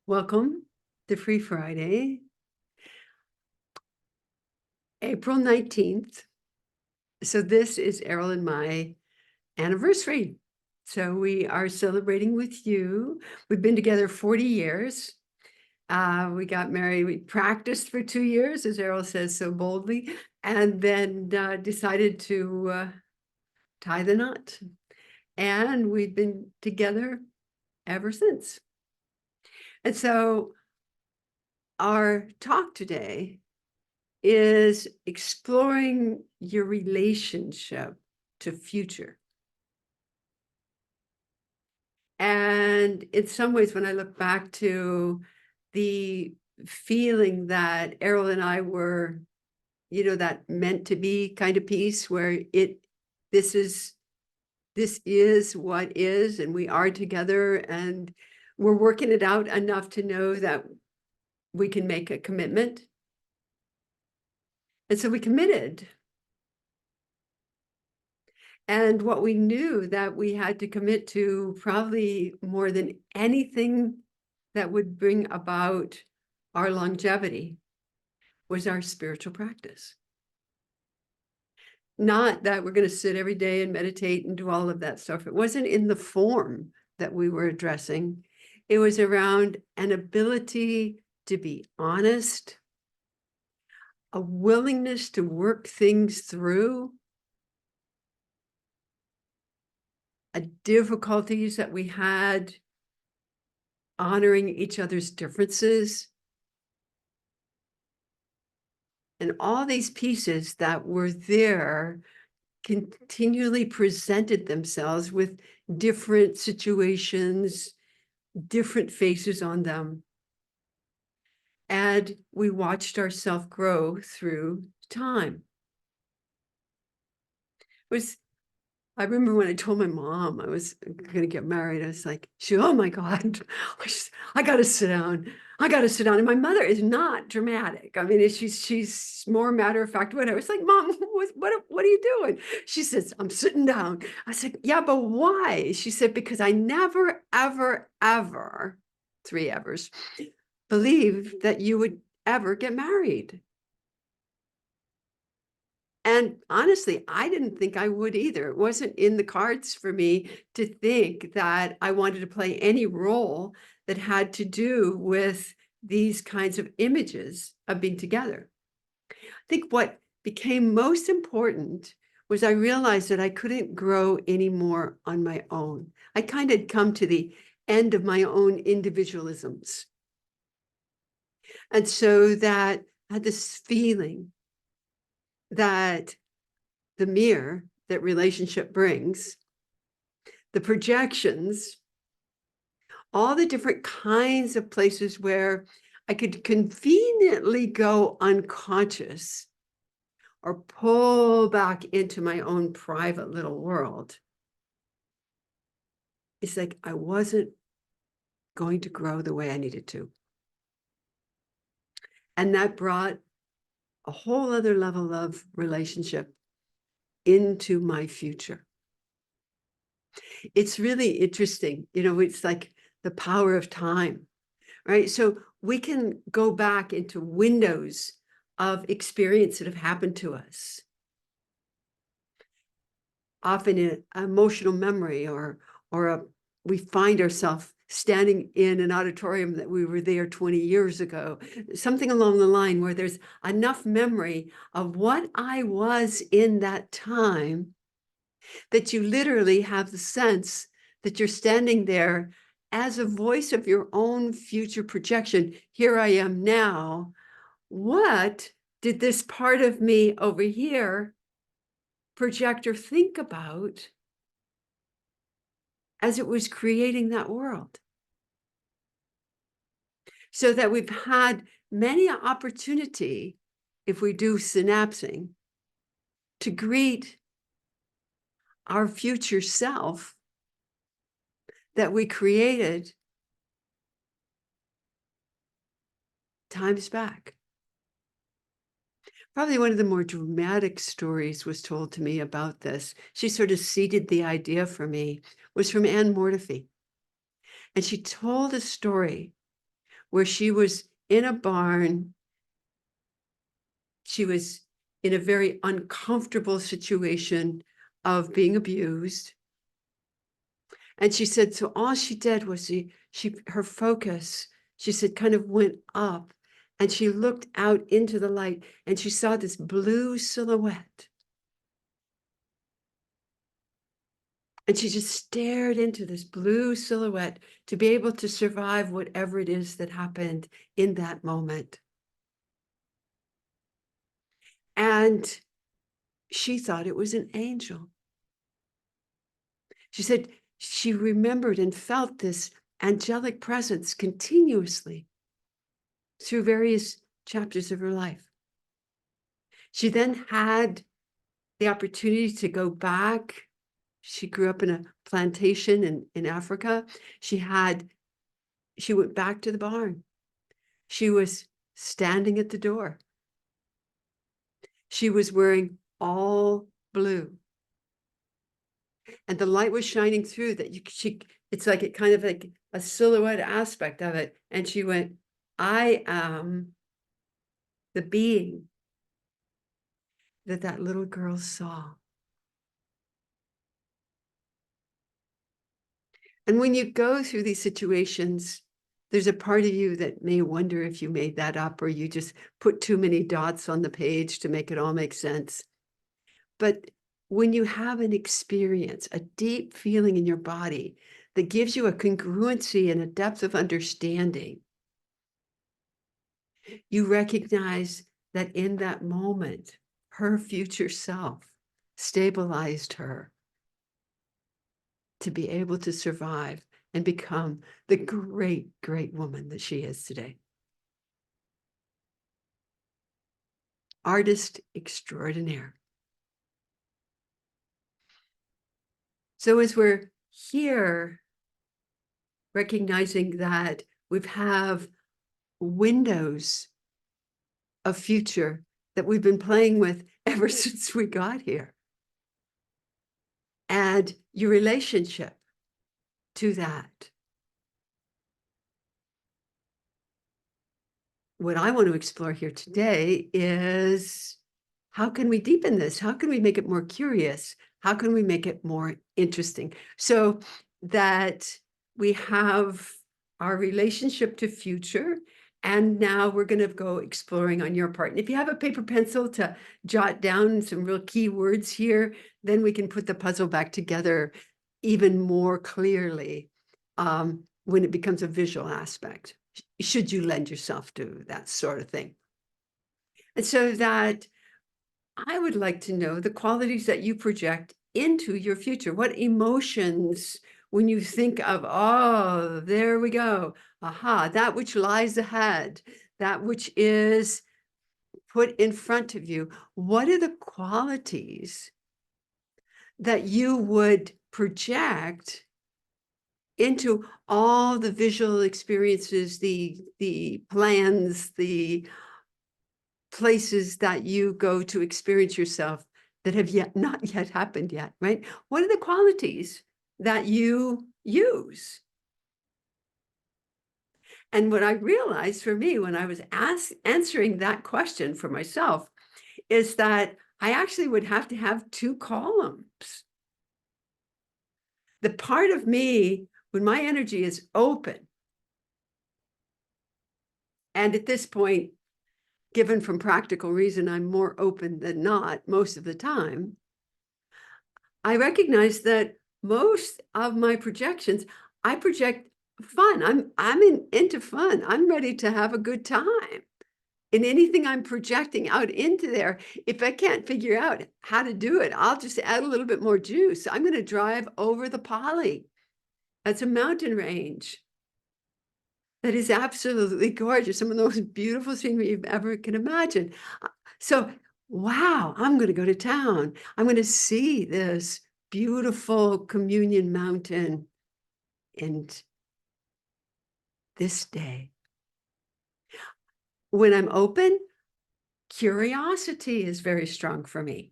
Welcome to Free Friday, April 19th. So this is Errol and my anniversary. So we are celebrating with you. We've been together 40 years. We got married, we practiced for 2 years, as Errol says so boldly, and then decided to tie the knot. And we've been together ever since. And so our talk today is exploring your relationship to future. And in some ways, when I look back to the feeling that Errol and I were, that meant to be kind of piece where this is what is, and we are together and we're working it out enough to know that we can make a commitment. And so we committed. And what we knew that we had to commit to probably more than anything that would bring about our longevity was our spiritual practice. Not that we're going to sit every day and meditate and do all of that stuff. It wasn't in the form that we were addressing. It was around an ability to be honest, a willingness to work things through, difficulties that we had, honoring each other's differences, and all these pieces that were there continually presented themselves with different situations, different faces on them. And we watched ourselves grow through time. I remember when I told my mom I was going to get married, I was like, oh my God, I got to sit down. I got to sit down. And my mother is not dramatic. I mean, she's more matter of fact. When I was like, Mom, what are you doing? She says, I'm sitting down. I said, yeah, but why? She said, because I never, ever, ever, 3 evers, believed that you would ever get married. And honestly, I didn't think I would either. It wasn't in the cards for me to think that I wanted to play any role that had to do with these kinds of images of being together. I think what became most important was I realized that I couldn't grow anymore on my own. I kind of come to the end of my own individualisms. And so that I had this feeling that the mirror that relationship brings, the projections, all the different kinds of places where I could conveniently go unconscious or pull back into my own private little world. It's like I wasn't going to grow the way I needed to. And that brought a whole other level of relationship into my future. It's really interesting. It's like the power of time, right? So we can go back into windows of experience that have happened to us, often in emotional memory, we find ourselves standing in an auditorium that we were there 20 years ago, something along the line where there's enough memory of what I was in that time that you literally have the sense that you're standing there as a voice of your own future projection. Here I am now. What did this part of me over here project or think about as it was creating that world? So that we've had many an opportunity, if we do synapsing, to greet our future self that we created times back. Probably one of the more dramatic stories was told to me about this. She sort of seeded the idea for me, was from Anne Mortifee. And she told a story where she was in a barn. She was in a very uncomfortable situation of being abused. And she said, so all she did was her focus, she said, kind of went up, and she looked out into the light and she saw this blue silhouette. And she just stared into this blue silhouette to be able to survive whatever it is that happened in that moment. And she thought it was an angel. She said she remembered and felt this angelic presence continuously through various chapters of her life. She then had the opportunity to go back. She grew up in a plantation in Africa. She went back to the barn. She was standing at the door. She was wearing all blue. And the light was shining through that it's like it kind of like a silhouette aspect of it. And she went, I am the being that little girl saw. And when you go through these situations, there's a part of you that may wonder if you made that up or you just put too many dots on the page to make it all make sense. But when you have an experience, a deep feeling in your body that gives you a congruency and a depth of understanding, you recognize that in that moment, her future self stabilized her to be able to survive and become the great, great woman that she is today. Artist extraordinaire. So as we're here, recognizing that we have windows of future that we've been playing with ever since we got here, and your relationship to that. What I want to explore here today is, how can we deepen this? How can we make it more curious? How can we make it more interesting so that we have our relationship to future? And now we're going to go exploring on your part. And if you have a paper pencil to jot down some real key words here, then we can put the puzzle back together even more clearly when it becomes a visual aspect, should you lend yourself to that sort of thing. And so that I would like to know the qualities that you project into your future. What emotions, when you think of, oh, there we go, aha, that which lies ahead, that which is put in front of you, what are the qualities that you would project into all the visual experiences, the plans, the places that you go to experience yourself that have not yet happened yet, right? What are the qualities that you use? And what I realized for me when I was answering that question for myself is that I actually would have to have two columns. The part of me, when my energy is open, and at this point, given from practical reason, I'm more open than not most of the time, I recognize that most of my projections, I project fun. I'm into fun. I'm ready to have a good time. And anything I'm projecting out into there, if I can't figure out how to do it, I'll just add a little bit more juice. I'm going to drive over the Pali. That's a mountain range that is absolutely gorgeous. Some of the most beautiful scenery you've ever can imagine. So, wow, I'm going to go to town. I'm going to see this beautiful Communion Mountain and this day. When I'm open, curiosity is very strong for me.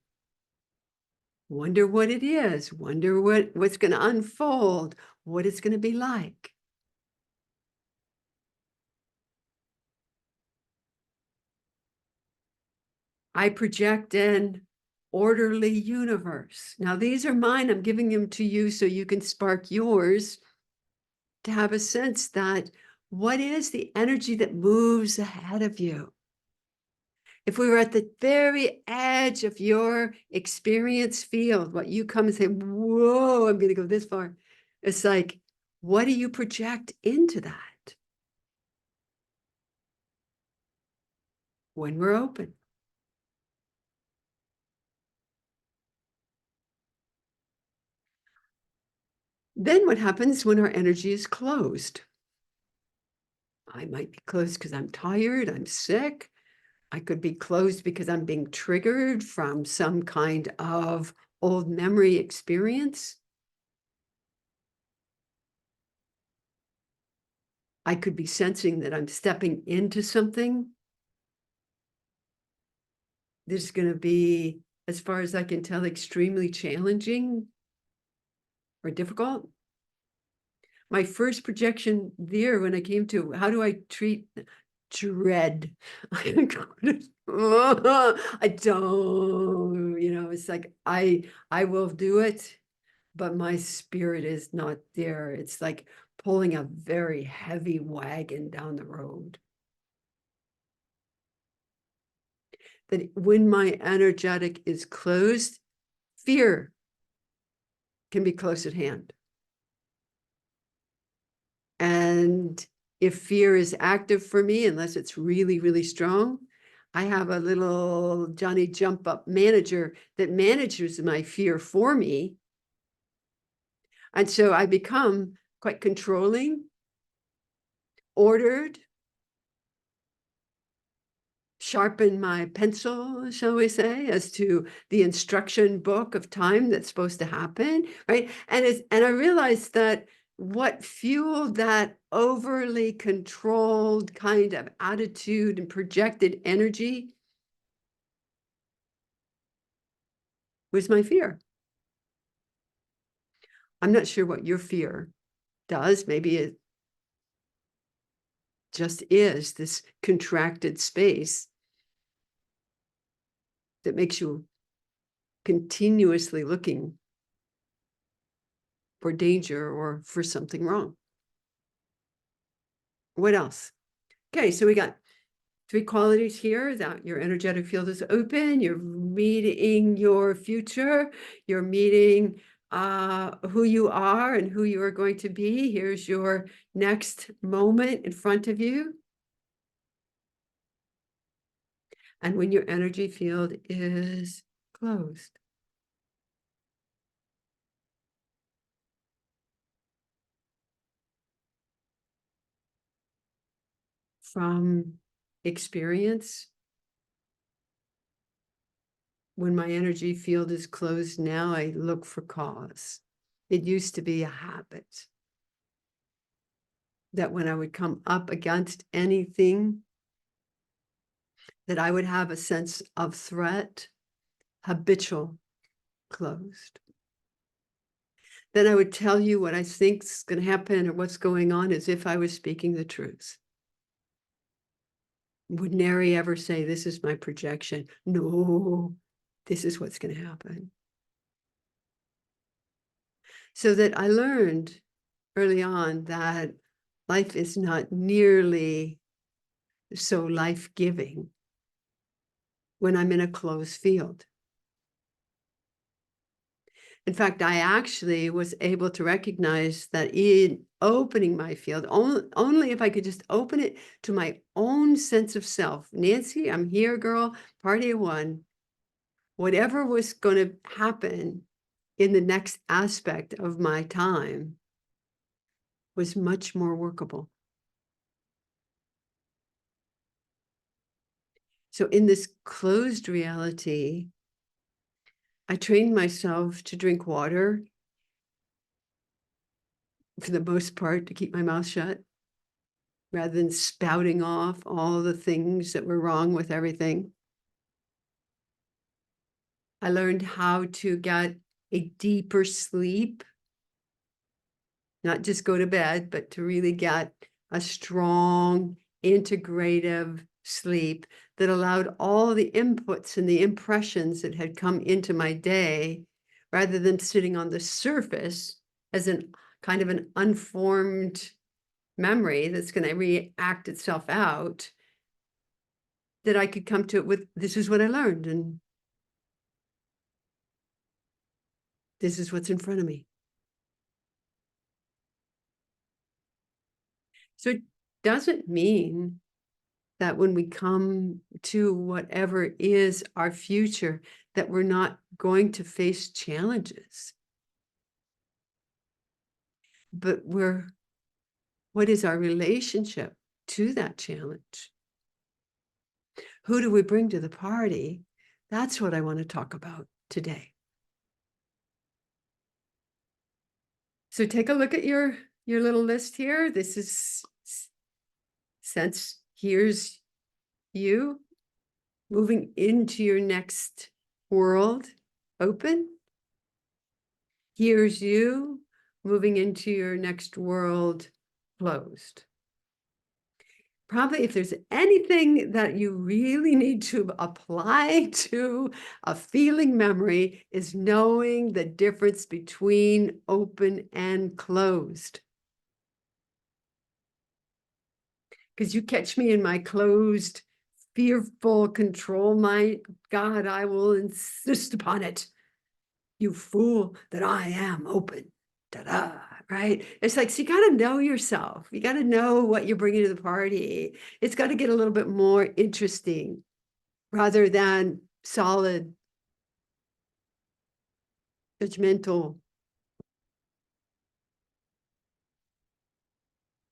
Wonder what it is, wonder what's going to unfold, what it's going to be like. I project an orderly universe. Now, these are mine. I'm giving them to you so you can spark yours to have a sense that what is the energy that moves ahead of you? If we were at the very edge of your experience field, what you come and say, whoa, I'm going to go this far. It's like, what do you project into that when we're open? Then what happens when our energy is closed? I might be closed because I'm tired, I'm sick. I could be closed because I'm being triggered from some kind of old memory experience. I could be sensing that I'm stepping into something that's going to be, as far as I can tell, extremely challenging or difficult. My first projection there, when I came to how do I treat dread, I don't, it's like I will do it, but my spirit is not there. It's like pulling a very heavy wagon down the road. That when my energetic is closed, fear can be close at hand. And if fear is active for me, unless it's really, really strong, I have a little Johnny jump up manager that manages my fear for me. And so I become quite controlling, ordered, sharpen my pencil, shall we say, as to the instruction book of time that's supposed to happen, right? And I realized that what fueled that overly controlled kind of attitude and projected energy was my fear. I'm not sure what your fear does. Maybe it just is this contracted space that makes you continuously looking for danger or for something wrong. What else? Okay, so we got 3 qualities here: that your energetic field is open, you're meeting your future, you're meeting who you are and who you are going to be. Here's your next moment in front of you. And when your energy field is closed. From experience, when my energy field is closed now, I look for cause. It used to be a habit that when I would come up against anything, that I would have a sense of threat, habitual, closed. Then I would tell you what I think is going to happen or what's going on as if I was speaking the truth. Would nary ever say, this is my projection. No, this is what's going to happen. So that I learned early on that life is not nearly so life-giving when I'm in a closed field. In fact, I actually was able to recognize that in opening my field, only if I could just open it to my own sense of self. Nancy, I'm here, girl, party of one. Whatever was going to happen in the next aspect of my time was much more workable. So in this closed reality, I trained myself to drink water, for the most part, to keep my mouth shut, rather than spouting off all the things that were wrong with everything. I learned how to get a deeper sleep, not just go to bed, but to really get a strong, integrative sleep that allowed all the inputs and the impressions that had come into my day, rather than sitting on the surface as an kind of an unformed memory that's going to react itself out, that I could come to it with, this is what I learned, and this is what's in front of me. So it doesn't mean that when we come to whatever is our future, that we're not going to face challenges. But what is our relationship to that challenge? Who do we bring to the party? That's what I want to talk about today. So take a look at your little list here. This is, since here's you moving into your next world open. Here's you moving into your next world closed. Probably if there's anything that you really need to apply to a feeling memory, is knowing the difference between open and closed. Because you catch me in my closed, fearful control mind, God, I will insist upon it. You fool, that I am open. Da-da, right? It's like, so you got to know yourself. You got to know what you're bringing to the party. It's got to get a little bit more interesting rather than solid, judgmental.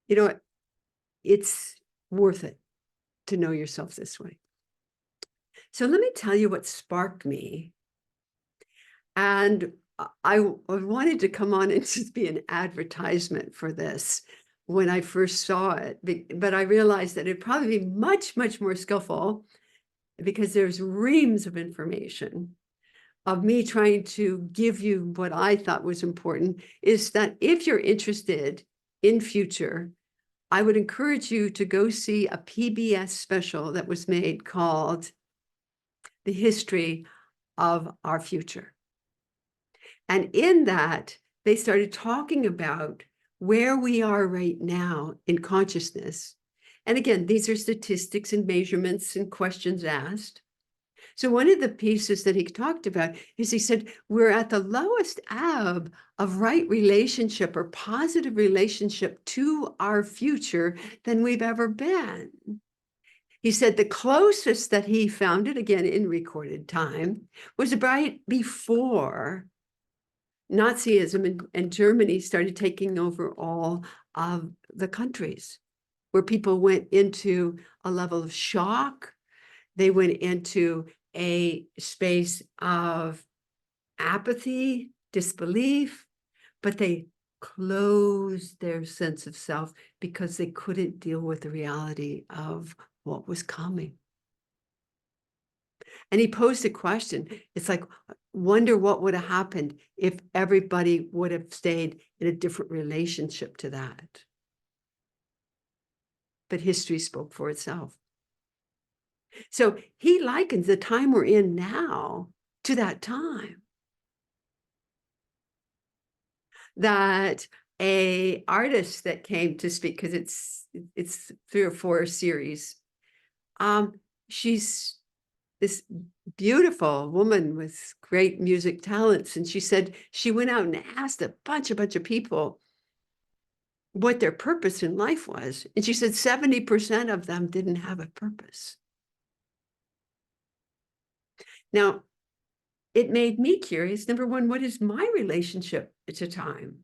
You know what? It's worth it to know yourself this way. So let me tell you what sparked me. And I wanted to come on and just be an advertisement for this when I first saw it, but I realized that it'd probably be much, much more skillful, because there's reams of information of me trying to give you what I thought was important, is that if you're interested in future, I would encourage you to go see a PBS special that was made called The History of Our Future. And in that, they started talking about where we are right now in consciousness. And again, these are statistics and measurements and questions asked. So one of the pieces that he talked about is, he said, we're at the lowest ebb of right relationship or positive relationship to our future than we've ever been. He said the closest that he found it, again in recorded time, was right before Nazism and Germany started taking over all of the countries, where people went into a level of shock. They went into a space of apathy, disbelief, but they closed their sense of self because they couldn't deal with the reality of what was coming. And he posed a question. It's like, wonder what would have happened if everybody would have stayed in a different relationship to that. But history spoke for itself. So he likens the time we're in now to that time. That a artist that came to speak, because it's 3 or 4 series, she's this beautiful woman with great music talents. And she said she went out and asked a bunch of people what their purpose in life was. And she said 70% of them didn't have a purpose. Now, it made me curious. Number one, what is my relationship to time?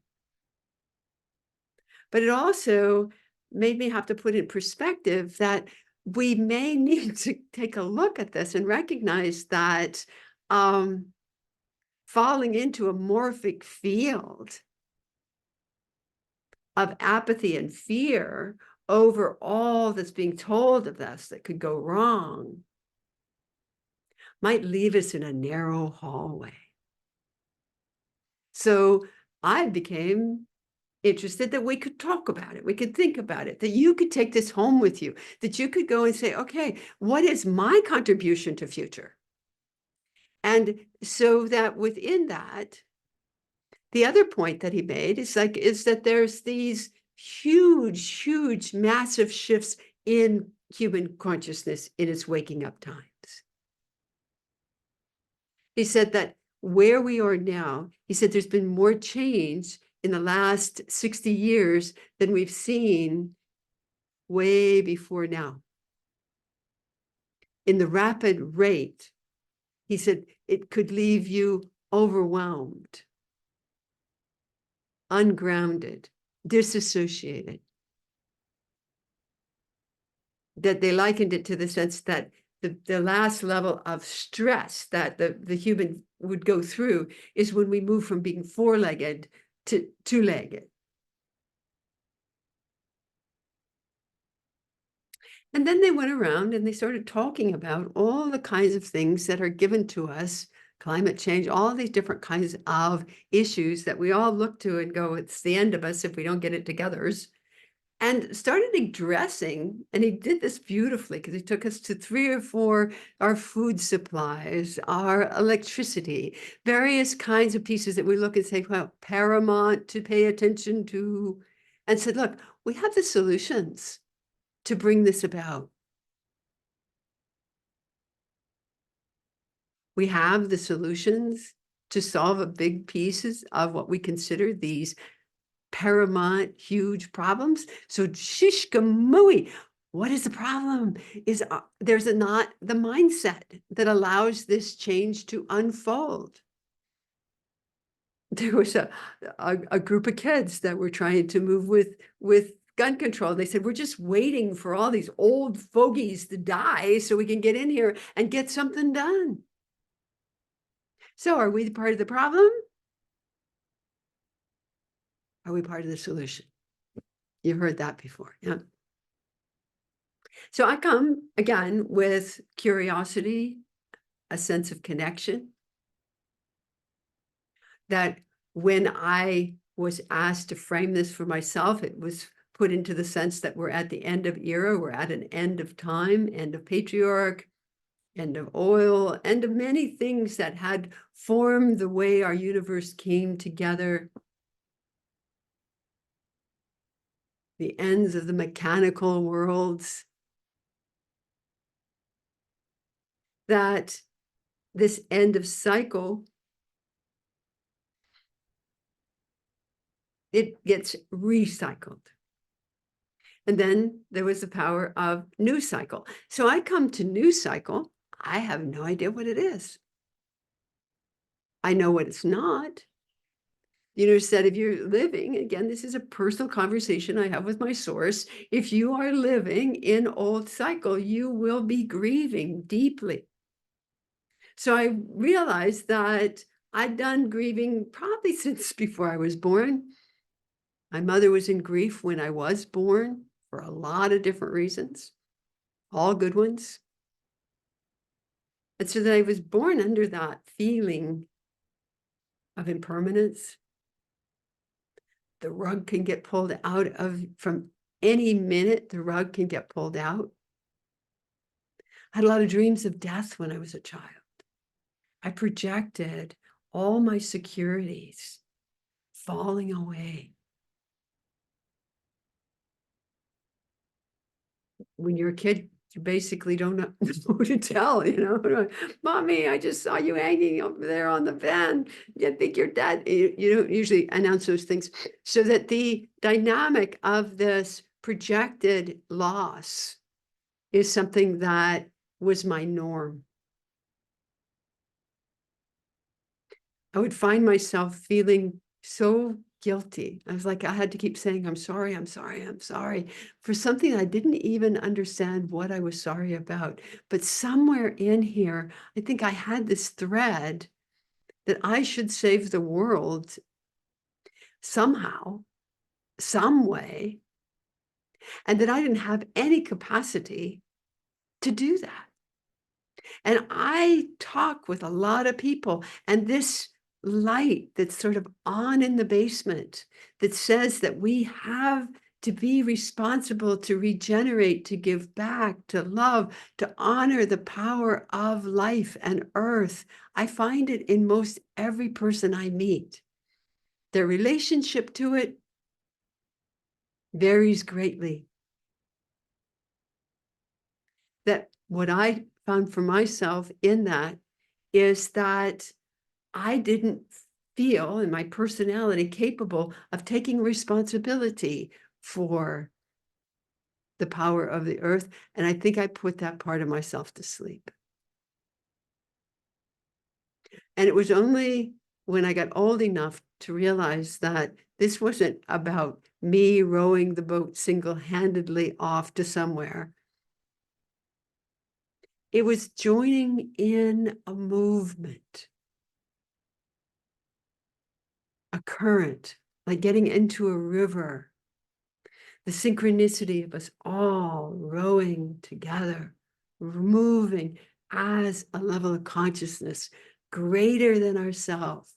But it also made me have to put in perspective that we may need to take a look at this and recognize that falling into a morphic field of apathy and fear over all that's being told of us that could go wrong might leave us in a narrow hallway. So I became interested, that we could talk about it, we could think about it, that you could take this home with you, that you could go and say, okay, what is my contribution to future? And so that within that, the other point that he made is that there's these huge, massive shifts in human consciousness in its waking up times. He said that where we are now, he said there's been more change in the last 60 years than we've seen way before now. In the rapid rate, he said it could leave you overwhelmed, ungrounded, disassociated. That they likened it to the sense that the last level of stress that the human would go through is when we move from being four-legged to two-legged. And then they went around and they started talking about all the kinds of things that are given to us, climate change, all these different kinds of issues that we all look to and go, it's the end of us if we don't get it together. And started addressing, and he did this beautifully because he took us to 3 or 4, our food supplies, our electricity, various kinds of pieces that we look and say, well, paramount to pay attention to, and said, look, we have the solutions to bring this about. We have the solutions to solve a big pieces of what we consider these paramount, huge problems. So shishkamui, what is the problem? Is there's not the mindset that allows this change to unfold. There was a group of kids that were trying to move with gun control. They said, we're just waiting for all these old fogies to die so we can get in here and get something done. So are we part of the problem? Are we part of the solution? You've heard that before, yeah. So I come again with curiosity, a sense of connection, that when I was asked to frame this for myself, it was put into the sense that we're at the end of era, we're at an end of time, end of patriarch, end of oil, end of many things that had formed the way our universe came together. The ends of the mechanical worlds. That this end of cycle, it gets recycled. And then there was the power of new cycle. So I come to new cycle, I have no idea what it is. I know what it's not. You know, said if you're living, again, this is a personal conversation I have with my source. If you are living in old cycle, you will be grieving deeply. So I realized that I'd done grieving probably since before I was born. My mother was in grief when I was born for a lot of different reasons, all good ones. And so that I was born under that feeling of impermanence. The rug can get pulled out of, from any minute, the rug can get pulled out. I had a lot of dreams of death when I was a child. I projected all my securities falling away. When you're a kid, you basically don't know who to tell, you know, mommy, I just saw you hanging over there on the van. You think you're dead. You don't usually announce those things. So that the dynamic of this projected loss is something that was my norm. I would find myself feeling so guilty. I was like, I had to keep saying, I'm sorry, I'm sorry, I'm sorry, for something I didn't even understand what I was sorry about. But somewhere in here, I think I had this thread that I should save the world somehow, some way, and that I didn't have any capacity to do that. And I talk with a lot of people, and this light that's sort of on in the basement that says that we have to be responsible, to regenerate, to give back, to love, to honor the power of life and earth. I find it in most every person I meet. Their relationship to it varies greatly. That what I found for myself in that is that I didn't feel in my personality capable of taking responsibility for the power of the earth. And I think I put that part of myself to sleep. And it was only when I got old enough to realize that this wasn't about me rowing the boat single-handedly off to somewhere. It was joining in a movement, a current, like getting into a river. The synchronicity of us all rowing together, moving as a level of consciousness greater than ourselves.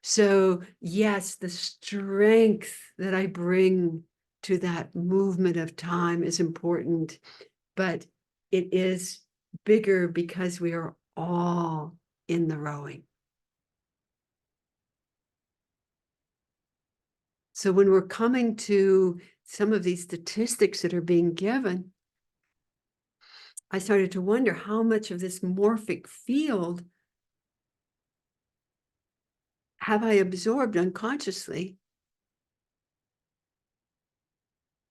So yes, the strength that I bring to that movement of time is important, but it is bigger because we are all in the rowing. So when we're coming to some of these statistics that are being given, I started to wonder how much of this morphic field have I absorbed unconsciously?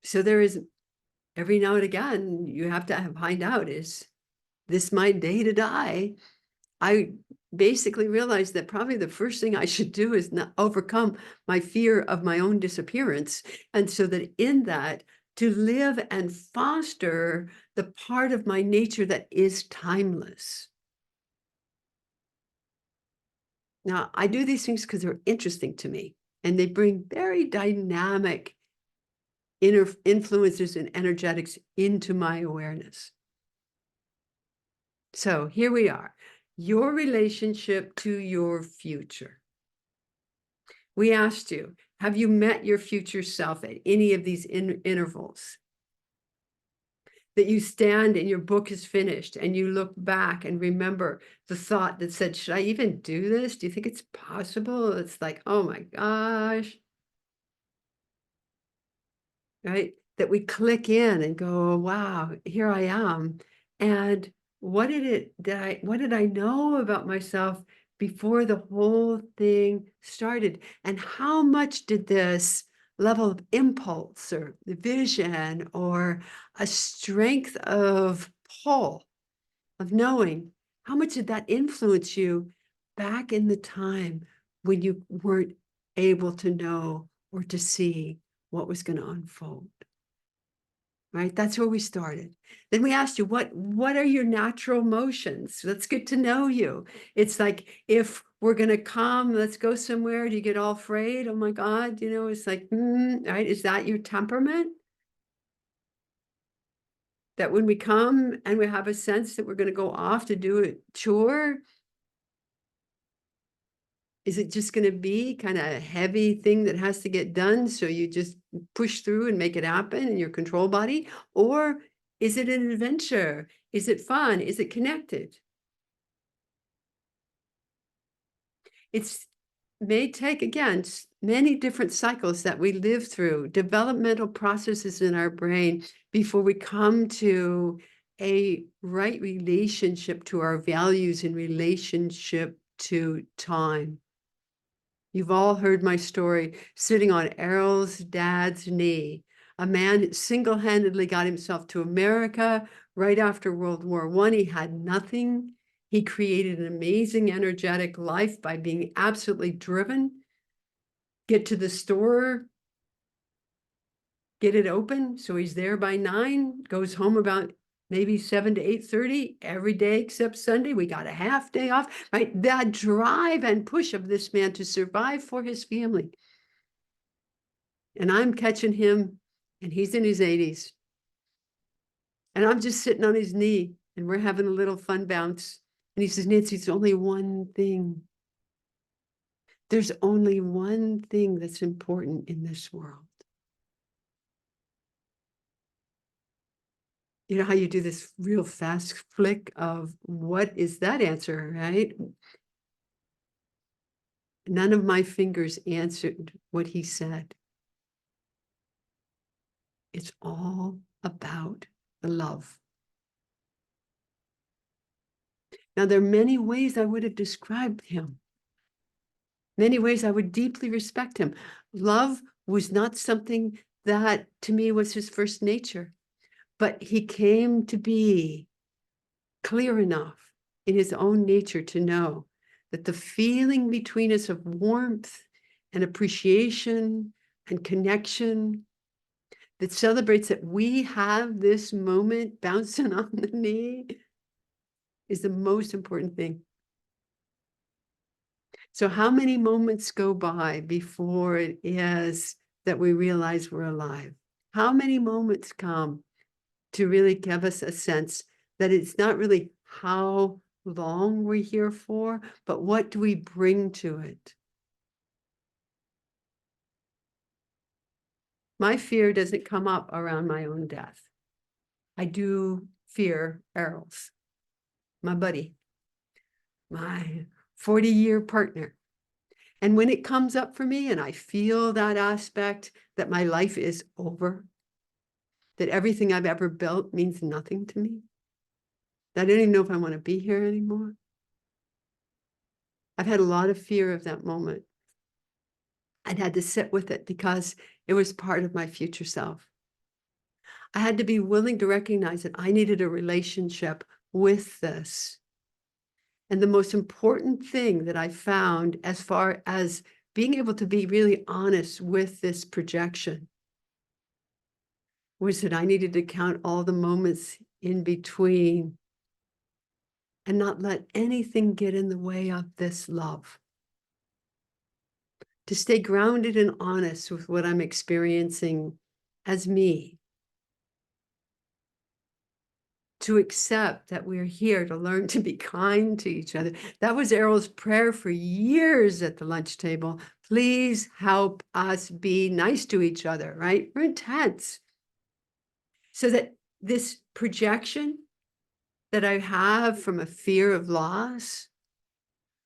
So there is, every now and again, you have to find out, is this my day to die? I basically realized that probably the first thing I should do is not overcome my fear of my own disappearance. And so that in that, to live and foster the part of my nature that is timeless. Now, I do these things because they're interesting to me, and they bring very dynamic inner influences and energetics into my awareness. So here we are, your relationship to your future. We asked you, have you met your future self at any of these intervals? That you stand and your book is finished and you look back and remember the thought that said, should I even do this? Do you think it's possible? It's like, oh my gosh. Right? That we click in and go, wow, here I am. And what did I know about myself before the whole thing started? And how much did this level of impulse or the vision or a strength of pull of knowing, how much did that influence you back in the time when you weren't able to know or to see what was going to unfold? Right? That's where we started. Then we asked you, what are your natural motions? Let's get to know you. It's like, if we're going to come, let's go somewhere. Do you get all afraid? Oh my God, it's like, right? Is that your temperament? That when we come and we have a sense that we're going to go off to do a chore, is it just going to be kind of a heavy thing that has to get done? So you just push through and make it happen in your control body? Or is it an adventure? Is it fun? Is it connected? It's may take, again, many different cycles that we live through, developmental processes in our brain before we come to a right relationship to our values in relationship to time. You've all heard my story, sitting on Errol's dad's knee. A man single-handedly got himself to America right after World War I. He had nothing. He created an amazing, energetic life by being absolutely driven. Get to the store, get it open. So he's there by 9, goes home about maybe 7 to 8:30 every day except Sunday. We got a half day off, right? That drive and push of this man to survive for his family. And I'm catching him, and he's in his 80s. And I'm just sitting on his knee, and we're having a little fun bounce. And he says, Nancy, it's only one thing. There's only one thing that's important in this world. You know how you do this real fast flick of what is that answer, right? None of my fingers answered what he said. It's all about the love. Now, there are many ways I would have described him. Many ways I would deeply respect him. Love was not something that to me was his first nature, but he came to be clear enough in his own nature to know that the feeling between us of warmth and appreciation and connection that celebrates that we have this moment bouncing on the knee is the most important thing. So how many moments go by before it is that we realize we're alive? How many moments come to really give us a sense that it's not really how long we're here for, but what do we bring to it? My fear doesn't come up around my own death. I do fear Errol's, my buddy, my 40-year partner. And when it comes up for me and I feel that aspect that my life is over, that everything I've ever built means nothing to me, that I don't even know if I want to be here anymore. I've had a lot of fear of that moment. I'd had to sit with it because it was part of my future self. I had to be willing to recognize that I needed a relationship with this. And the most important thing that I found as far as being able to be really honest with this projection was that I needed to count all the moments in between and not let anything get in the way of this love. To stay grounded and honest with what I'm experiencing as me. To accept that we're here to learn to be kind to each other. That was Errol's prayer for years at the lunch table. Please help us be nice to each other, right? We're intense. So that this projection that I have from a fear of loss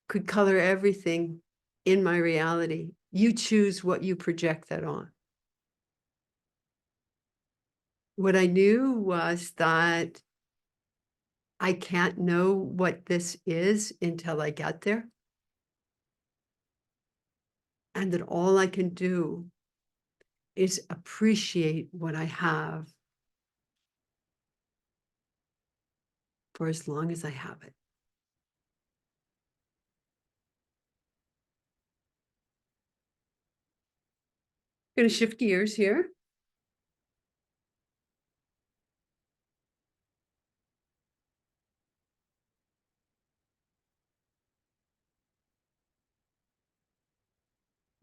could color everything in my reality. You choose what you project that on. What I knew was that I can't know what this is until I get there. And that all I can do is appreciate what I have for as long as I have it. I'm going to shift gears here.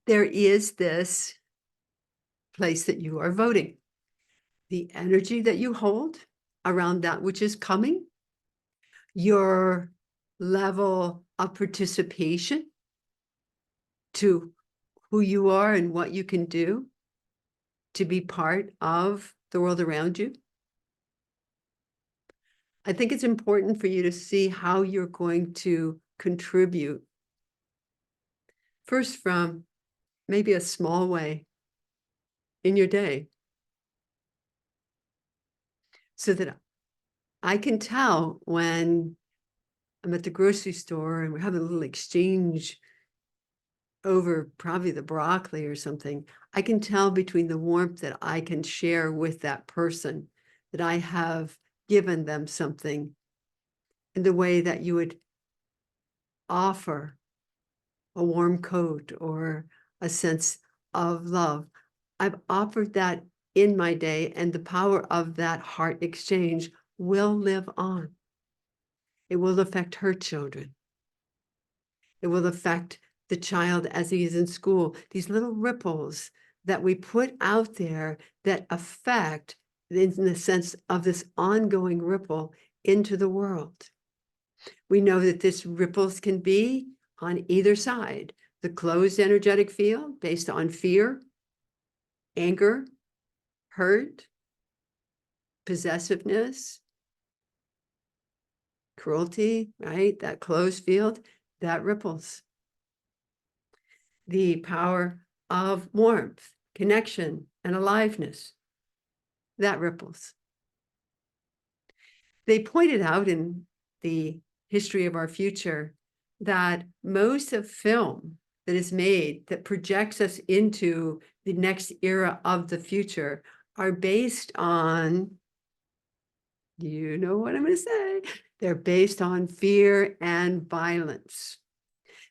There is this place that you are voting. The energy that you hold around that which is coming, your level of participation to who you are and what you can do to be part of the world around you. I think it's important for you to see how you're going to contribute. First, from maybe a small way in your day, so that I can tell when I'm at the grocery store and we're having a little exchange over probably the broccoli or something. I can tell between the warmth that I can share with that person that I have given them something in the way that you would offer a warm coat or a sense of love. I've offered that in my day, and the power of that heart exchange will live on. It will affect her children. It will affect the child as he is in school. These little ripples that we put out there that affect, in the sense of this ongoing ripple into the world. We know that this ripples can be on either side. the closed energetic field based on fear, anger, hurt, possessiveness, cruelty, right? That closed field, that ripples. The power of warmth, connection, and aliveness, that ripples. They pointed out in the history of our future that most of film that is made that projects us into the next era of the future are based on, you know what I'm going to say, they're based on fear and violence.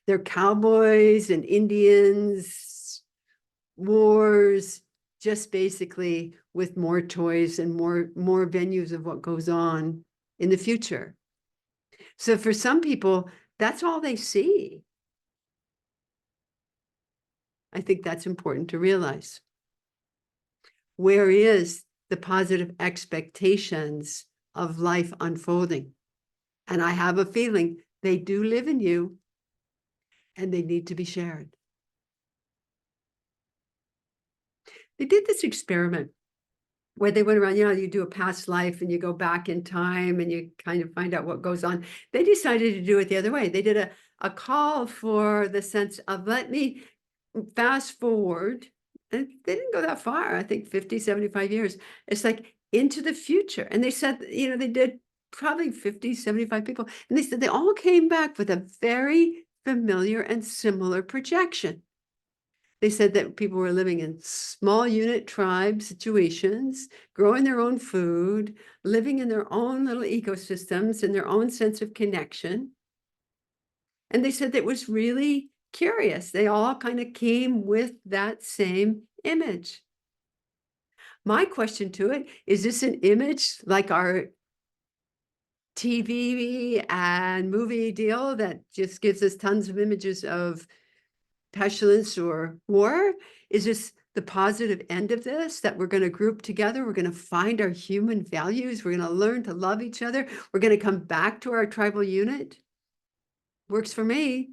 They're cowboys and Indians, wars, just basically with more toys and more venues of what goes on in the future. So for some people, that's all they see. I think that's important to realize. Where is the positive expectations of life unfolding? And I have a feeling they do live in you and they need to be shared. They did this experiment where they went around, you do a past life and you go back in time and you kind of find out what goes on. They decided to do it the other way. They did a call for the sense of, let me fast forward. And they didn't go that far, I think 50, 75 years. It's like into the future. And they said, they did probably 50, 75 people. And they said they all came back with a very familiar and similar projection. They said that people were living in small unit tribe situations, growing their own food, living in their own little ecosystems and their own sense of connection. And they said that it was really curious. They all kind of came with that same image. My question to it, is this an image like our TV and movie deal that just gives us tons of images of pestilence or war? Is this the positive end of this, that we're going to group together? We're going to find our human values. We're going to learn to love each other. We're going to come back to our tribal unit. Works for me.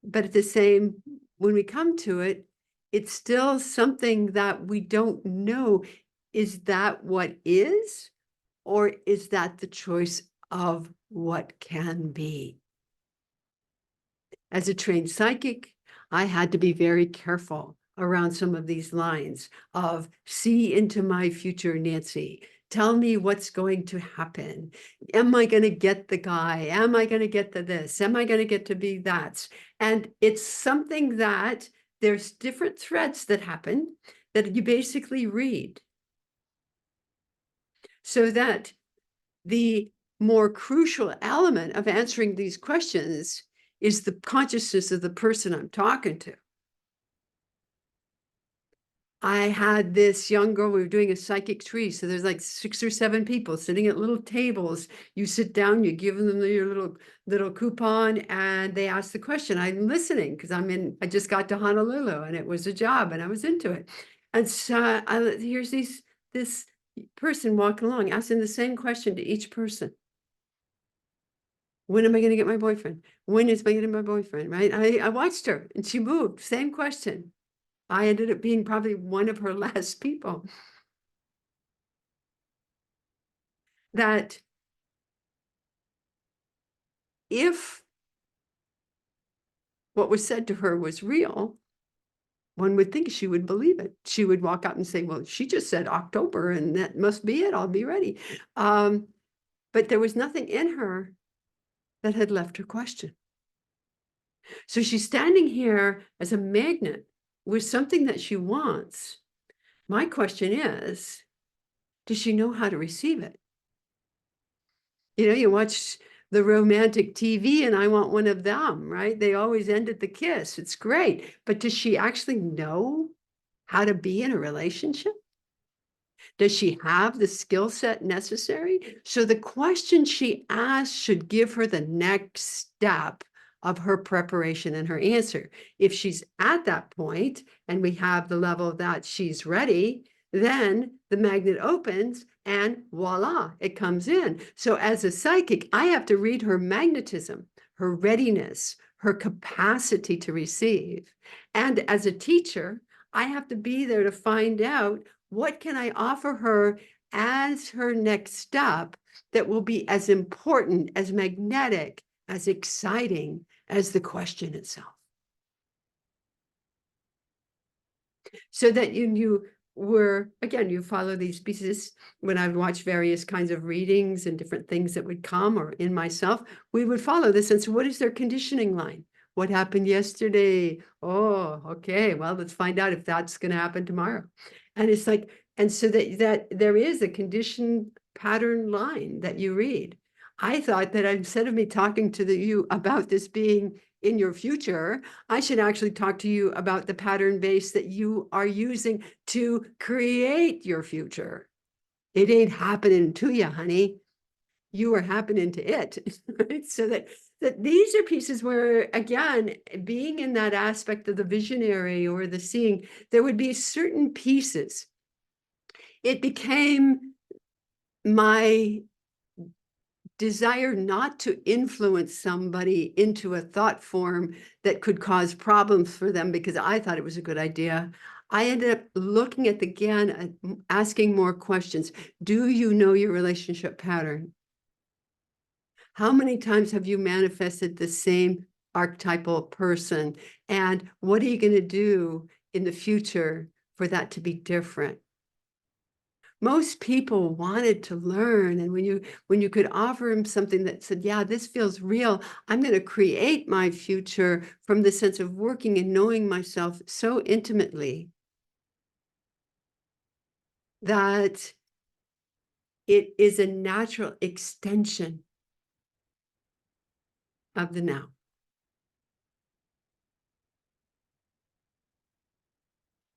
But at the same, when we come to it, it's still something that we don't know. Is that what is? Or is that the choice of what can be? As a trained psychic, I had to be very careful around some of these lines of see into my future, Nancy. Tell me what's going to happen. Am I going to get the guy? Am I going to get the this? Am I going to get to be that? And it's something that there's different threads that happen that you basically read. So that the more crucial element of answering these questions is the consciousness of the person I'm talking to. I had this young girl, we were doing a psychic tree. So there's like 6 or 7 people sitting at little tables. You sit down, you give them your little coupon and they ask the question. I'm listening because I just got to Honolulu and it was a job and I was into it. And so here's this person walking along, asking the same question to each person. When am I going to get my boyfriend? When is I getting my boyfriend, right? I watched her and she moved, same question. I ended up being probably one of her last people. That if what was said to her was real, one would think she would believe it. She would walk out and say, well, she just said October and that must be it. I'll be ready. But there was nothing in her that had left her question. So she's standing here as a magnet with something that she wants. My question is, does she know how to receive it? You watch the romantic TV and I want one of them, right? They always end at the kiss. It's great. But does she actually know how to be in a relationship? Does she have the skill set necessary? So the question she asks should give her the next step of her preparation and her answer. If she's at that point and we have the level that she's ready, then the magnet opens and voila, it comes in. So as a psychic, I have to read her magnetism, her readiness, her capacity to receive. And as a teacher, I have to be there to find out what can I offer her as her next step that will be as important, as magnetic, as exciting as the question itself. So that you were, again, you follow these pieces. When I would watch various kinds of readings and different things that would come, or in myself, we would follow this. And so what is their conditioning line? What happened yesterday? Oh, okay, well, let's find out if that's going to happen tomorrow. And it's like, and so that there is a condition pattern line that you read. I thought that instead of me talking to you about this being in your future, I should actually talk to you about the pattern base that you are using to create your future. It ain't happening to you, honey. You are happening to it. Right? So that these are pieces where, again, being in that aspect of the visionary or the seeing, there would be certain pieces. It became my desire not to influence somebody into a thought form that could cause problems for them because I thought it was a good idea. I ended up looking at again, asking more questions. Do you know your relationship pattern? How many times have you manifested the same archetypal person? And what are you going to do in the future for that to be different? Most people wanted to learn, and when you could offer them something that said, yeah, this feels real, I'm going to create my future from the sense of working and knowing myself so intimately that it is a natural extension of the now.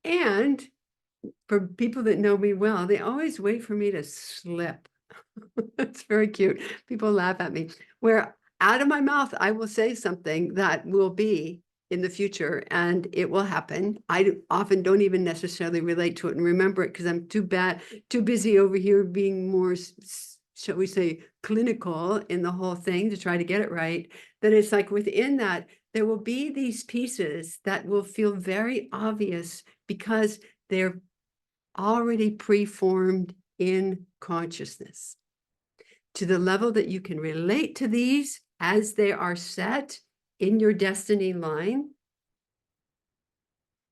And for people that know me well, they always wait for me to slip. It's very cute. People laugh at me. Where out of my mouth, I will say something that will be in the future and it will happen. I often don't even necessarily relate to it and remember it because I'm too busy over here being more, shall we say, clinical in the whole thing to try to get it right. That it's like within that, there will be these pieces that will feel very obvious because they're already preformed in consciousness. To the level that you can relate to these as they are set in your destiny line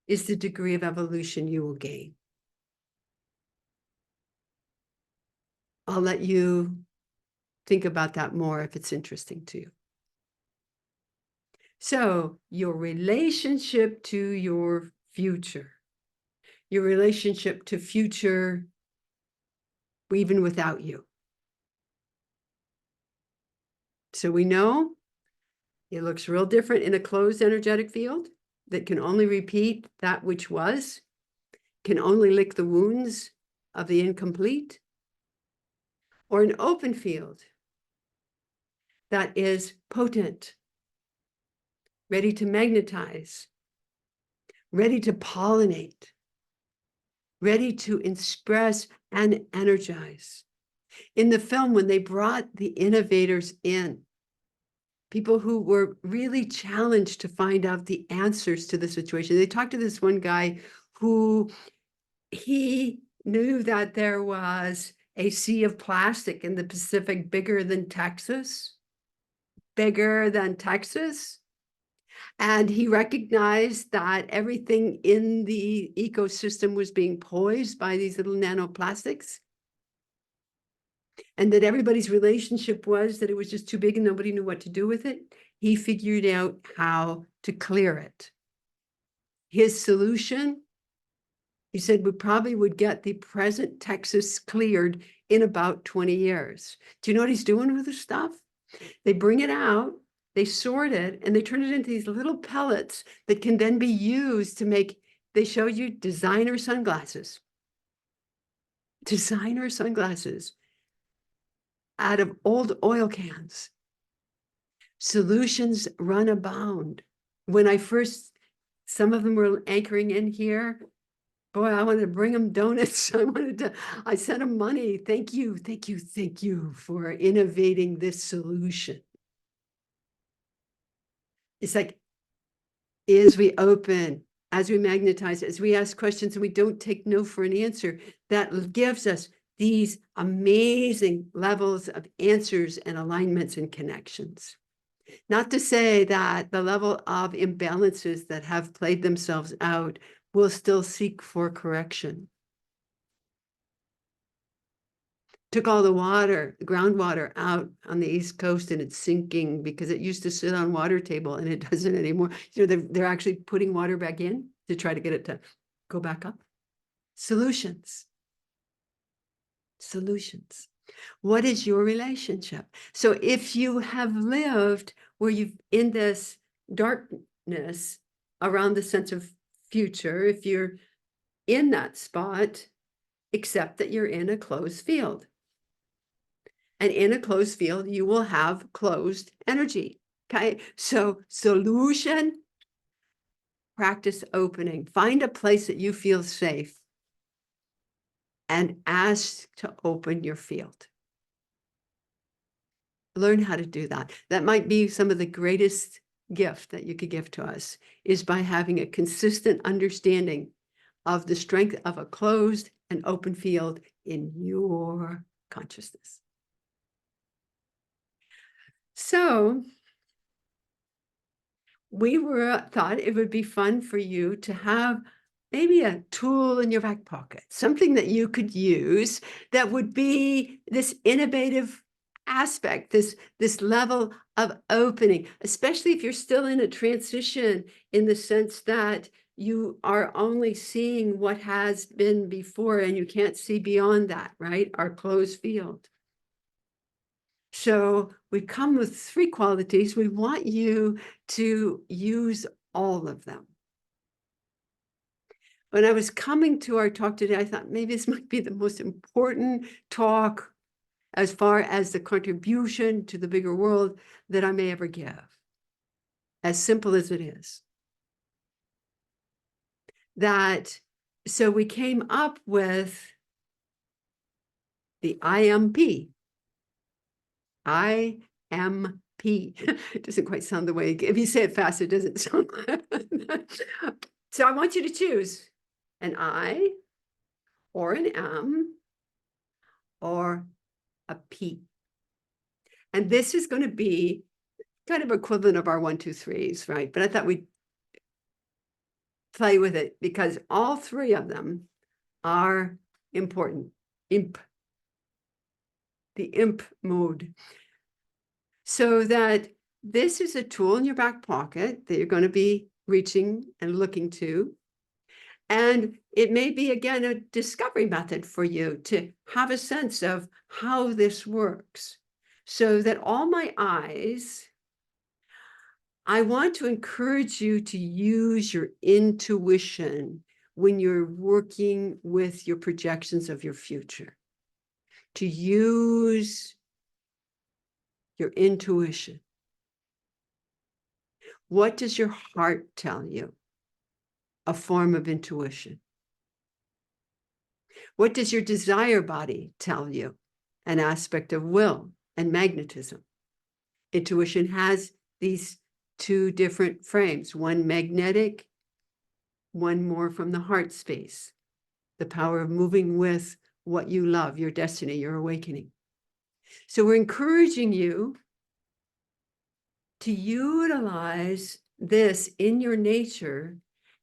is the degree of evolution you will gain. I'll let you think about that more if it's interesting to you. So your relationship to your future, your relationship to future even without you. So we know it looks real different in a closed energetic field that can only repeat that which was, can only lick the wounds of the incomplete, or an open field that is potent, ready to magnetize, ready to pollinate, ready to express and energize. In the film, when they brought the innovators in, people who were really challenged to find out the answers to the situation. They talked to this one guy who he knew that there was a sea of plastic in the Pacific bigger than Texas. And he recognized that everything in the ecosystem was being poised by these little nanoplastics. And that everybody's relationship was that it was just too big and nobody knew what to do with it. He figured out how to clear it. His solution, he said, we probably would get the present Texas cleared in about 20 years. Do you know what he's doing with the stuff? They bring it out, they sort it, and they turn it into these little pellets that can then be used to make, they show you designer sunglasses. Designer sunglasses out of old oil cans. Solutions run abound. When I first, some of them were anchoring in here. Boy, I wanted to bring them donuts. I sent them money. Thank you for innovating this solution. It's like, as we open, as we magnetize, as we ask questions and we don't take no for an answer, that gives us these amazing levels of answers and alignments and connections. Not to say that the level of imbalances that have played themselves out will still seek for correction. Took all the water, the groundwater out on the East Coast, and it's sinking because it used to sit on water table and it doesn't anymore. You know, they're actually putting water back in to try to get it to go back up. Solutions. Solutions. What is your relationship? So if you have lived where you've in this darkness around the sense of future, if you're in that spot, accept that you're in a closed field. And in a closed field, you will have closed energy. Okay. So solution, practice opening. Find a place that you feel safe and ask to open your field. Learn how to do that. That might be some of the greatest gift that you could give to us, is by having a consistent understanding of the strength of a closed and open field in your consciousness. So we thought it would be fun for you to have maybe a tool in your back pocket, something that you could use that would be this innovative aspect, this level of opening, especially if you're still in a transition, in the sense that you are only seeing what has been before and you can't see beyond that, right? Our closed field. So we come with 3 qualities. We want you to use all of them. When I was coming to our talk today, I thought maybe this might be the most important talk as far as the contribution to the bigger world that I may ever give, as simple as it is. So we came up with the IMP. IMP. It doesn't quite sound the way, if you say it fast, it doesn't sound. So I want you to choose an I or an M or a P. And this is going to be kind of equivalent of our 1, 2, 3s, right? But I thought we'd play with it because all 3 of them are important. Imp. The imp mode. So that this is a tool in your back pocket that you're going to be reaching and looking to. And it may be, again, a discovery method for you to have a sense of how this works. So that all my eyes, I want to encourage you to use your intuition when you're working with your projections of your future. To use your intuition. What does your heart tell you? A form of intuition. What does your desire body tell you? An aspect of will and magnetism. Intuition has these 2 different frames, one magnetic, one more from the heart space. The power of moving with what you love, your destiny, your awakening. So we're encouraging you to utilize this in your nature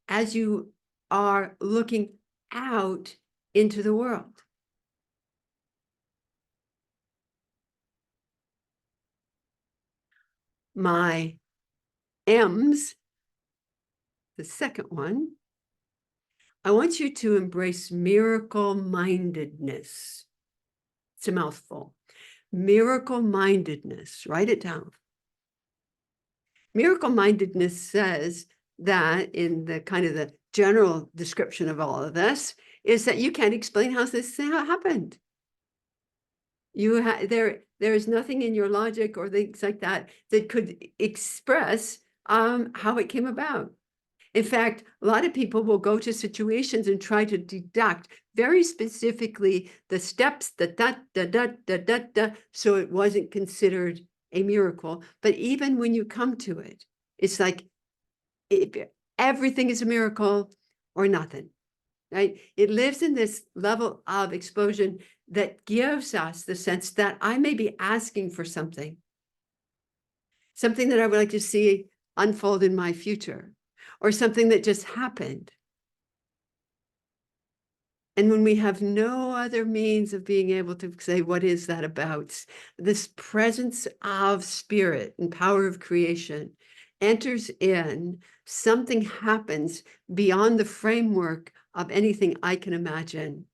as you are looking out into the world. My M's, the second one, I want you to embrace miracle-mindedness. It's a mouthful. Miracle-mindedness, write it down. Miracle-mindedness says that, in the kind of the general description of all of this, is that you can't explain how this happened. There is nothing in your logic or things like that that could express how it came about. In fact, a lot of people will go to situations and try to deduct very specifically the steps, so it wasn't considered a miracle. But even when you come to it, It's like everything is a miracle or nothing, right? It lives in this level of explosion that gives us the sense that I may be asking for something that I would like to see unfold in my future, or something that just happened. And when we have no other means of being able to say, what is that about? This presence of spirit and power of creation enters in, something happens beyond the framework of anything I can imagine,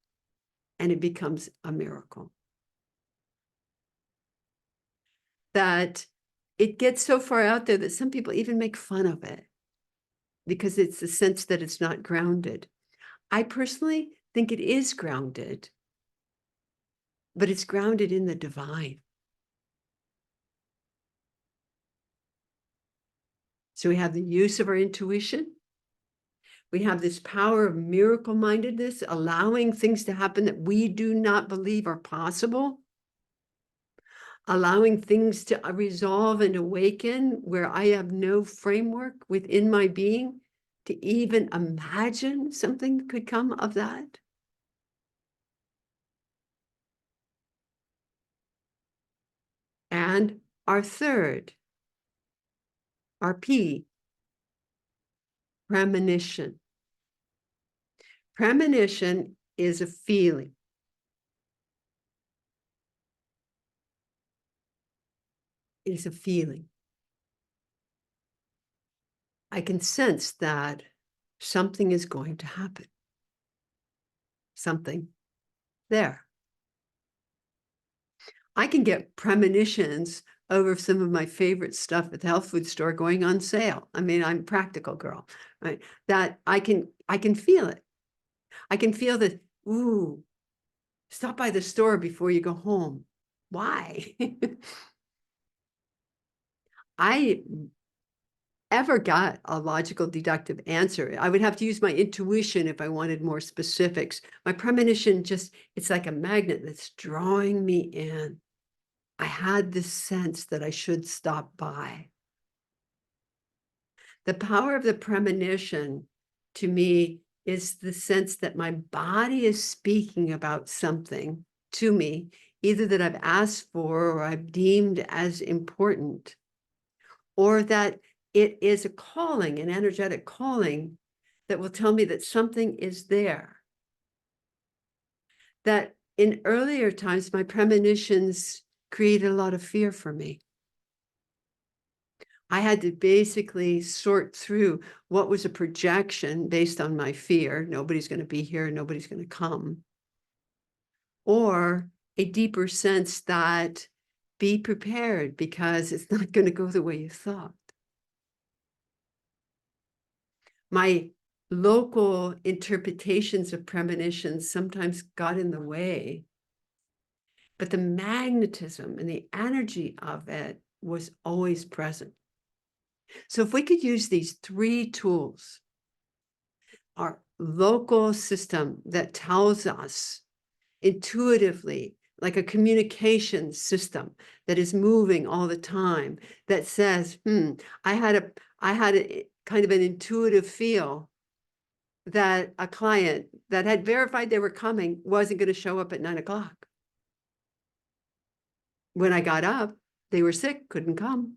and it becomes a miracle. That it gets so far out there that some people even make fun of it because it's the sense that it's not grounded. I personally think it is grounded, but it's grounded in the divine. So we have the use of our intuition. We have this power of miracle-mindedness, allowing things to happen that we do not believe are possible, allowing things to resolve and awaken where I have no framework within my being to even imagine something could come of that. And our third, our P, premonition. Premonition is a feeling. It is a feeling. I can sense that something is going to happen. Something there. I can get premonitions over some of my favorite stuff at the health food store going on sale. I mean, I'm a practical girl, right? That I can feel it. I can feel that, ooh, stop by the store before you go home. Why? I ever got a logical deductive answer. I would have to use my intuition if I wanted more specifics. My premonition just, it's like a magnet that's drawing me in. I had this sense that I should stop by. The power of the premonition to me is the sense that my body is speaking about something to me, either that I've asked for or I've deemed as important, or that it is a calling, an energetic calling that will tell me that something is there. That in earlier times, my premonitions created a lot of fear for me. I had to basically sort through what was a projection based on my fear. Nobody's going to be here. Nobody's going to come. Or a deeper sense that be prepared because it's not going to go the way you thought. My local interpretations of premonitions sometimes got in the way, but the magnetism and the energy of it was always present. So if we could use these three tools, our local system that tells us intuitively, like a communication system that is moving all the time, that says, I had a kind of an intuitive feel that a client that had verified they were coming wasn't going to show up at 9 o'clock. When I got up, they were sick, couldn't come.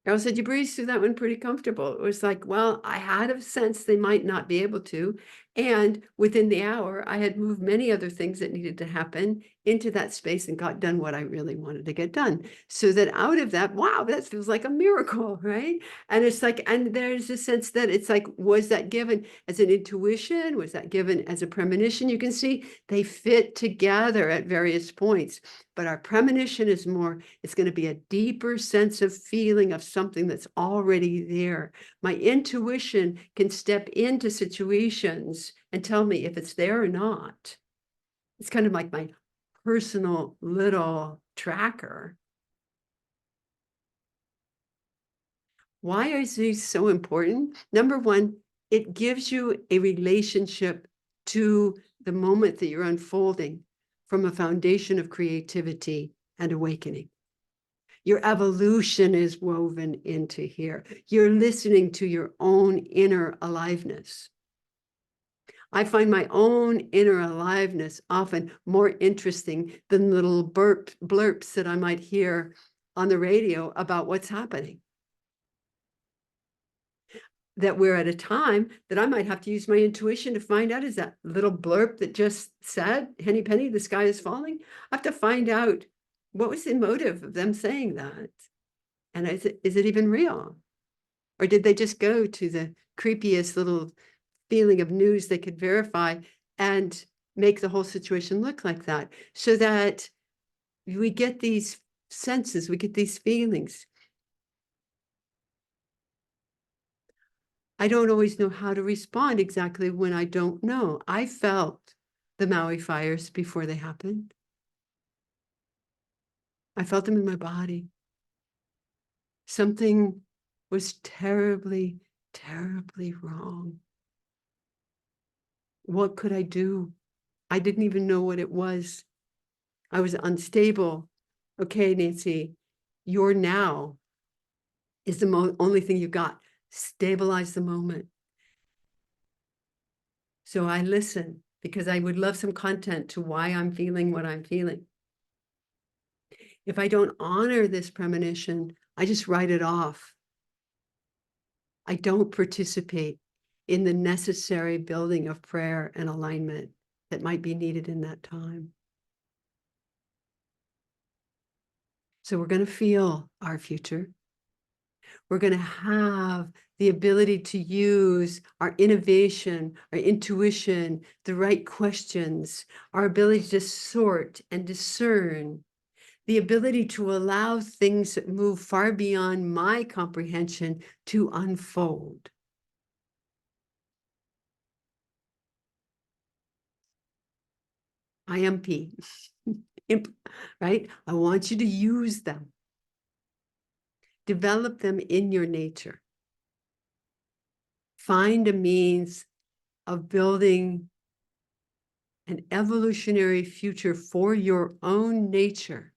Carol said, you breezed through that one pretty comfortable. It was like, well, I had a sense they might not be able to. And within the hour, I had moved many other things that needed to happen into that space and got done what I really wanted to get done. So that out of that, wow, that feels like a miracle, right? And it's like, and there's a sense that it's like, was that given as an intuition? Was that given as a premonition? You can see they fit together at various points. But our premonition is more, it's going to be a deeper sense of feeling of something that's already there. My intuition can step into situations and tell me if it's there or not. It's kind of like my personal little tracker. Why is this so important? Number one, it gives you a relationship to the moment that you're unfolding from a foundation of creativity and awakening. Your evolution is woven into here. You're listening to your own inner aliveness. I find my own inner aliveness often more interesting than little blurps that I might hear on the radio about what's happening. That we're at a time that I might have to use my intuition to find out, is that little blurb that just said, Henny Penny, the sky is falling? I have to find out what was the motive of them saying that. And is it even real? Or did they just go to the creepiest little feeling of news they could verify and make the whole situation look like that? So that we get these senses, we get these feelings. I don't always know how to respond exactly when I don't know. I felt the Maui fires before they happened. I felt them in my body. Something was terribly, terribly wrong. What could I do? I didn't even know what it was. I was unstable. Okay, Nancy, your now is the only thing you got. Stabilize the moment. So I listen because I would love some content to why I'm feeling what I'm feeling. If I don't honor this premonition, I just write it off. I don't participate in the necessary building of prayer and alignment that might be needed in that time. So we're going to feel our future. We're going to have the ability to use our innovation, our intuition, the right questions, our ability to sort and discern, the ability to allow things that move far beyond my comprehension to unfold. IMP, right? I want you to use them. Develop them in your nature. Find a means of building an evolutionary future for your own nature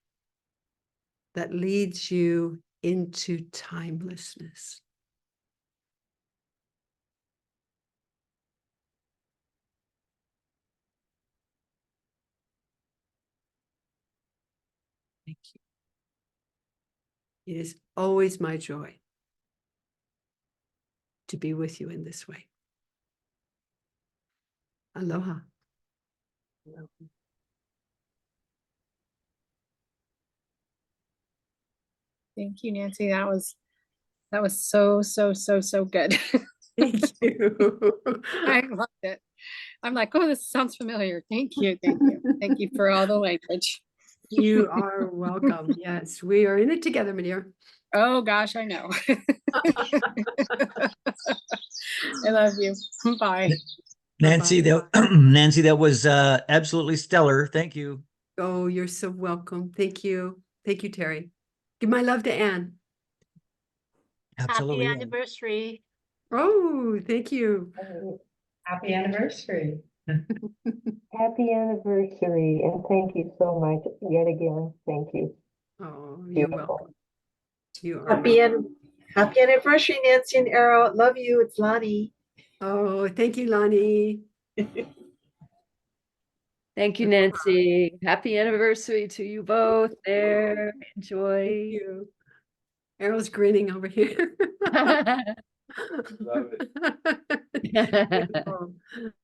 that leads you into timelessness. Thank you. It is always my joy to be with you in this way. Aloha. Thank you, Nancy. That was so good. Thank you. I loved it. I'm like, oh, this sounds familiar. Thank you. Thank you. Thank you for all the language. You are welcome. Yes, we are in it together, my dear. Oh gosh, I know. I love you. Bye. Nancy, Nancy, that was absolutely stellar. Thank you. Oh, you're so welcome. Thank you. Thank you, Terry. Give my love to Anne. Absolutely. Happy anniversary. Oh, thank you. Happy anniversary. Happy anniversary, and thank you so much yet again. Thank you. Oh, you're Beautiful. welcome. You are Happy anniversary, Nancy and Arrow. Love you. It's Lonnie. Oh, thank you, Lonnie. Thank you, Nancy. Happy anniversary to you both there. Thank Enjoy. you. Errol's grinning over here. Love it.